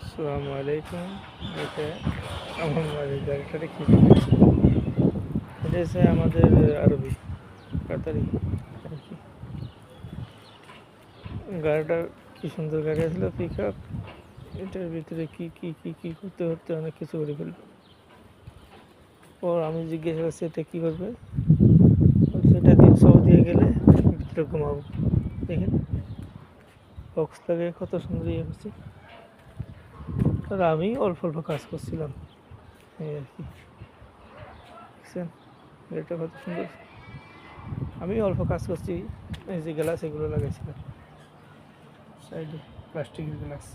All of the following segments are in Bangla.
আসসালামু আলাইকুম। এটা আমার মায়ের গাড়িটারে কি এটা হচ্ছে আমাদের আরবি কাতারি আর কি। গাড়িটা কি সুন্দর গাড়ি আসলে পিক আপ। এটার ভিতরে কি কি কি কি করতে করতে অনেক কিছু করে ফেলবে। ওর আমি জিজ্ঞাসা করছি এটা কী করবে, সেটা দিন সৌদি গেলে ভিতরে ঘুমাবো। দেখেন বক্স লাগে কত সুন্দর ইয়ে করছে। আর আমি অল্প অল্প কাজ করছিলাম এই আর কি। দেখছেন গাড়িটা কত সুন্দর। আমি অল্প কাজ করছি, এই যে গ্লাস এগুলো লাগাইছিলাম সাইডে, প্লাস্টিকের গ্লাস,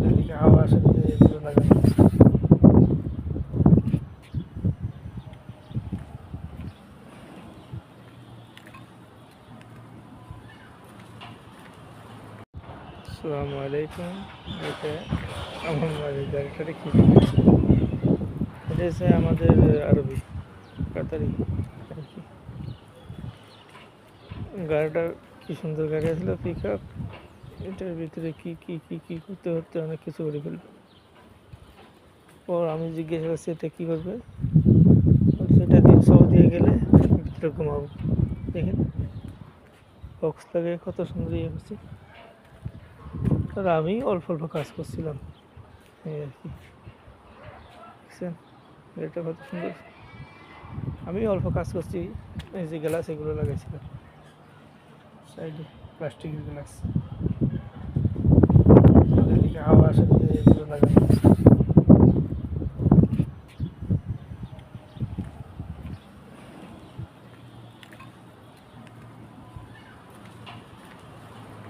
এদিকে হাওয়া আসে এগুলো লাগানো। আসসালামু আলাইকুম। এটা আমার মায়ের গাড়িটারে কি এটা হচ্ছে আমাদের আরবি কাতারি আর কি। গাড়িটা কি সুন্দর গাড়ি আসলে পিক আপ। এটার ভিতরে কি কি কি কি করতে করতে অনেক কিছু করে ফেলবে। ওর আমি জিজ্ঞাসা করছি এটা কী করবে, সেটা দিন সৌদি গেলে ভিতরে ঘুমাবো। দেখেন বক্স লাগে কত সুন্দর ইয়ে করছে। আর আমি অল্প অল্প কাজ করছিলাম এই আর কি। দেখছেন এটা কত সুন্দর। আমি অল্প কাজ করছি, এই যে গ্লাস এগুলো লাগাইছিলাম সাইডে, প্লাস্টিকের গ্লাস, এদিকে হাওয়া আসে এগুলো লাগানো।